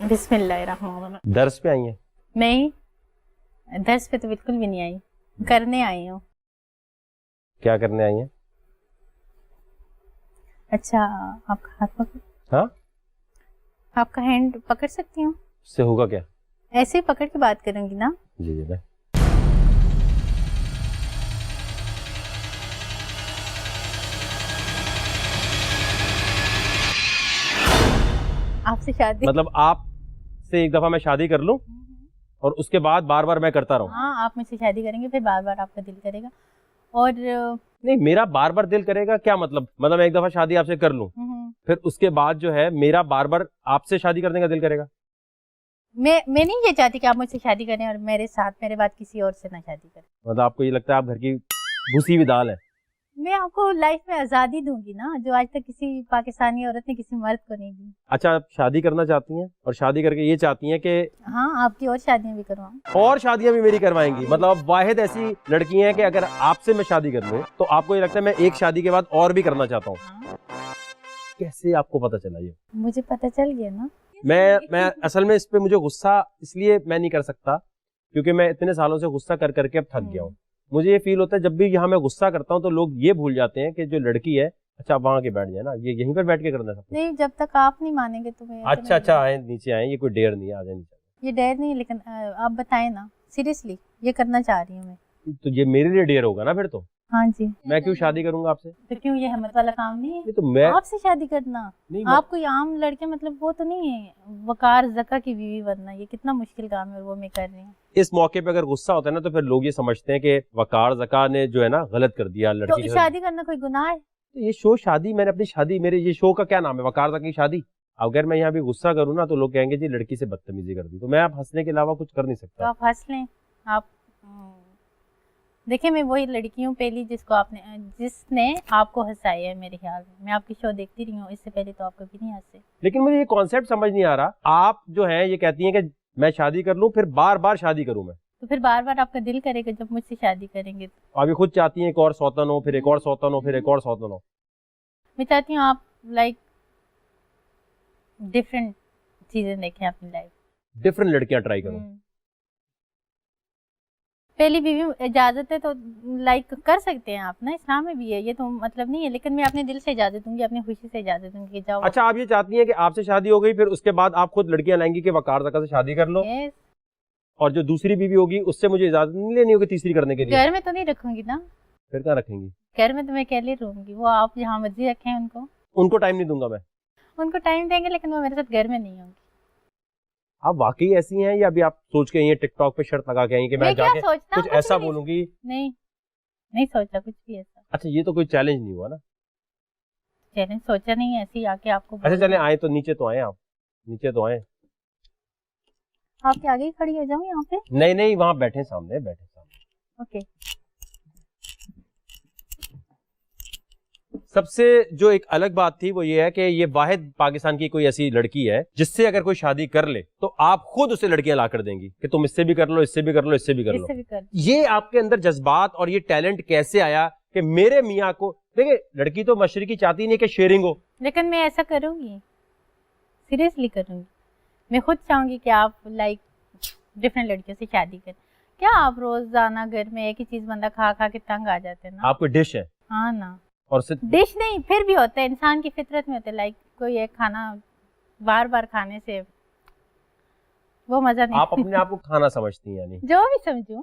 بسم اللہ الرحمن الرحیم. درس پہ آئی ہیں؟ نہیں، درس پہ تو بالکل بھی نہیں آئی، کرنے آئی ہوں. کیا کرنے آئی ہیں؟ اچھا، آپ کا ہاتھ پکڑ، ہاں، آپ کا ہینڈ پکڑ سکتی ہوں؟ اس سے ہوگا کیا؟ ایسے ہی پکڑ کے بات کروں گی نا. جی جی. آپ سے شادی، مطلب آپ سے ایک دفعہ میں شادی کر لوں اور اس کے بعد بار بار میں کرتا رہوں؟ ہاں، آپ مجھ سے شادی کریں گے پھر بار بار آپ کا دل کرے گا. اور نہیں، میرا بار بار دل کرے گا کیا مطلب میں ایک دفعہ شادی آپ سے کر لوں پھر اس کے بعد جو ہے میرا بار بار آپ سے شادی کرنے کا دل کرے گا؟ میں نہیں یہ چاہتی کہ آپ مجھ سے شادی کریں اور میرے ساتھ میرے بعد کسی اور سے نہ شادی کریں. مطلب آپ کو یہ لگتا ہے آپ گھر کی گھسی ہوئی دال ہے؟ میں آپ کو لائف میں آزادی دوں گی نا، جو آج تک کسی پاکستانی عورت نے کسی مرد کو نہیں دی. اچھا، آپ شادی کرنا چاہتی ہیں اور شادی کر کے یہ چاہتی ہیں کہ ہاں، آپ کی اور شادیاں بھی کرواؤں. اور شادیاں بھی میری کروائیں گی؟ مطلب اب واحد ایسی لڑکی ہیں کہ اگر آپ سے میں شادی کر لوں تو آپ کو یہ لگتا ہے میں ایک شادی کے بعد اور بھی کرنا چاہتا ہوں. کیسے آپ کو پتہ چلا یہ؟ مجھے پتہ چل گیا نا. میں اصل میں اس پہ مجھے غصہ اس لیے میں نہیں کر سکتا کیونکہ میں اتنے سالوں سے غصہ کر کر کے اب تھک گیا ہوں. مجھے یہ فیل ہوتا ہے جب بھی یہاں میں غصہ کرتا ہوں تو لوگ یہ بھول جاتے ہیں کہ جو لڑکی ہے اچھا آپ وہاں کے بیٹھ جائیں نا، یہ یہیں پر بیٹھ کے کرنا ہے. نہیں، جب تک آپ نہیں مانیں گے تو میں اچھا آئیں نیچے آئیں، یہ کوئی ڈیر نہیں ہے، آ جائیں نیچے. یہ ڈیر نہیں ہے، لیکن آپ بتائیں نا، سیریسلی یہ کرنا چاہ رہی ہوں میں. تو یہ میرے لیے ڈیر ہوگا نا پھر تو. ہاں جی. میں کیوں شادی کروں گا آپ سے؟ تو کیوں، یہ ہمت والا کام نہیں ہے تو میں آپ سے شادی کرنا؟ آپ کوئی عام لڑکے مطلب وہ تو نہیں ہے وقار زکا کی بیوی بننا، یہ کتنا مشکل کام ہے، وہ میں کر رہی ہوں. اس موقع پہ اگر غصہ ہوتا ہے نا تو پھر لوگ یہ سمجھتے ہیں کہ وقار زکا نے جو ہے نا غلط کر دیا لڑکی. تو شادی کرنا کوئی گناہ ہے؟ یہ شو شادی، میں نے اپنی شادی، میرے یہ شو کا کیا نام ہے؟ وقار زکا کی شادی. اگر میں یہاں بھی غصہ کروں نا تو لوگ کہیں گے جی لڑکی سے بدتمیزی کر دی، تو میں اب ہنسنے کے علاوہ کچھ کر نہیں تو سکتا. آپ ہنس لیں. آپ دیکھیں، میں وہی لڑکی ہوں پہلی جس نے آپ کو ہنسایا ہے. میرے خیال میں آپ کی شو دیکھتی رہی ہوں، اس سے پہلے تو آپ کبھی نہیں ہنسے. لیکن مجھے یہ کانسیپٹ سمجھ نہیں آ رہا. آپ جو ہیں یہ کہتی ہیں کہ میں شادی کر لوں پھر بار بار شادی کروں میں، تو پھر بار بار آپ کا دل کرے گا جب مجھ سے شادی کریں گے تو. ابھی خود چاہتی ہیں ایک اور سوتن ہو، پھر ایک اور سوتن ہو، پھر ایک اور سوتن ہو. میں چاہتی ہوں آپ لائک ڈفرینٹ چیزیں دیکھیں اپنی لائف. ڈفرنٹ لڑکیاں ٹرائی کروں. پہلی بیوی اجازت ہے تو لائک کر سکتے ہیں آپ نا، اسلام میں بھی ہے، یہ تو مطلب نہیں ہے، لیکن میں اپنے دل سے اجازت دوں گی، اپنی خوشی سے اجازت دوں گی کہ جاؤ. اچھا، آپ یہ چاہتی ہیں کہ آپ سے شادی ہو گئی پھر اس کے بعد آپ خود لڑکیاں لائیں گی کہ وقار زکا سے شادی کر لو، اور جو دوسری بیوی ہوگی اس سے مجھے اجازت نہیں لینی ہوگی تیسری کرنے کے لیے؟ گھر میں تو نہیں رکھوں گی نا. پھر کہاں رکھیں گی؟ گھر میں تو میں اکیلے رہوں گی، وہ آپ جہاں مرضی رکھیں ان کو ٹائم نہیں دوں گا میں. ان کو ٹائم دیں گے لیکن وہ میرے ساتھ گھر میں نہیں ہوں گی. آپ واقعی ایسی ہیں یا ابھی آپ سوچ کے آئی ہیں ٹک ٹاک پہ شرط لگا کے آئی ہیں کہ میں جا کے کچھ ایسا بولوں گی؟ نہیں سوچا کچھ بھی ایسا. اچھا، یہ تو کوئی چیلنج نہیں ہوا نا؟ چیلنج سوچا نہیں ہے، ایسے ہی آ کے آپ کو. اچھا چلیں آئے تو نیچے تو آئیں، آپ نیچے تو آئیں. آپ کے آگے ہی کھڑی ہو جاؤں یہاں پہ؟ نہیں وہاں بیٹھے سامنے، بیٹھے سامنے. اوکے. سب سے جو ایک الگ بات تھی وہ یہ ہے کہ یہ واحد پاکستان کی کوئی ایسی لڑکی ہے جس سے اگر کوئی شادی کر لے تو آپ خود اسے لڑکیاں لا کر دیں گی کہ تم اس سے بھی کر لو، اس سے بھی کر لو، اس سے بھی کر لو. یہ آپ کے اندر جذبات اور یہ ٹیلنٹ کیسے آیا کہ میرے میاں کو دیکھیں؟ لڑکی تو مشرقی چاہتی نہیں کہ شیئرنگ ہو. لیکن میں ایسا کروں گی، سیریسلی کروں گی. میں خود چاہوں گی کہ آپ لائک ڈفرینٹ لڑکیوں سے شادی کریں. کیا آپ روزانہ گھر میں ایک ہی چیز بندہ کھا کھا کے تنگ آ جاتے ہیں نا. آپ کوئی ڈش ہے؟ ہاں نا. اور ڈش نہیں، پھر بھی ہوتا ہے، انسان کی فطرت میں ہوتا ہے، لائک کوئی ایک کھانا بار بار کھانے سے وہ مزہ نہیں. آپ اپنے آپ کو کھانا سمجھتی ہیں یعنی؟ جو بھی سمجھوں.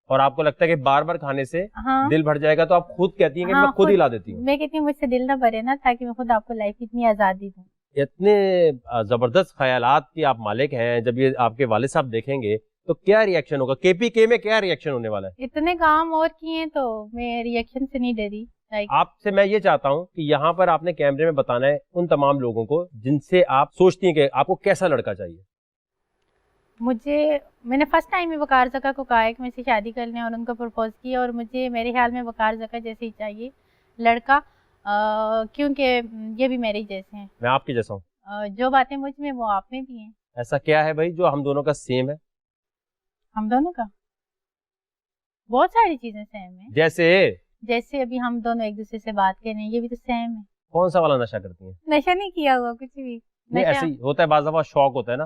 اور آپ کو لگتا ہے کہ بار بار کھانے سے دل بھر جائے گا تو آپ خود کہتی ہیں کہ میں خود ہی لا دیتی ہوں. میں کہتی ہوں مجھ سے دل نہ بھرے نا، تاکہ میں خود آپ کو لائف کی اتنی آزادی دوں. اتنے زبردست خیالات کی آپ مالک ہیں، جب یہ آپ کے والد صاحب دیکھیں گے تو کیا ری ایکشن ہوگا؟ کے پی کے میں کیا ری ایکشن ہونے والا ہے؟ اتنے کام اور کیے ہیں تو میں ری ایکشن سے نہیں ڈری. آپ سے میں یہ چاہتا ہوں کہ یہاں پر آپ نے کیمرے میں بتانا ہے ان تمام لوگوں کو جن سے آپ سوچتی ہیں کہ آپ کو کیسا لڑکا چاہیے. میں نے فرسٹ ٹائم میں وقار زکا کو کہا ہے کہ میں سے شادی کر لیں اور ان کو پرپوز کیا، اور مجھے میرے خیال میں وقار زکا جیسے ہی چاہیے لڑکا، کیونکہ یہ بھی میرے جیسے ہیں. میں آپ کے جیسا ہوں. جو باتیں مجھ میں وہ آپ میں بھی ہیں. ایسا کیا ہے بھائی جو ہم دونوں کا سیم ہے؟ ہم دونوں کا بہت ساری چیزیں سیم ہیں. جیسے ابھی ہم دونوں ایک دوسرے سے بات کر رہے ہیں، یہ بھی تو سیم ہے. کون سا والا نشہ کرتی ہیں؟ نشہ نہیں کیا ہوا کچھ بھی. نہیں ایسے ہی ہوتا ہے، بعض دفعہ شوق ہوتا ہے نا.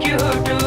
Q2,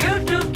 Q2,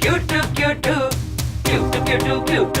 Q2, Q2, Q2, Q2, Q2,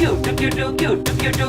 Q2, Q2, Q2, Q2,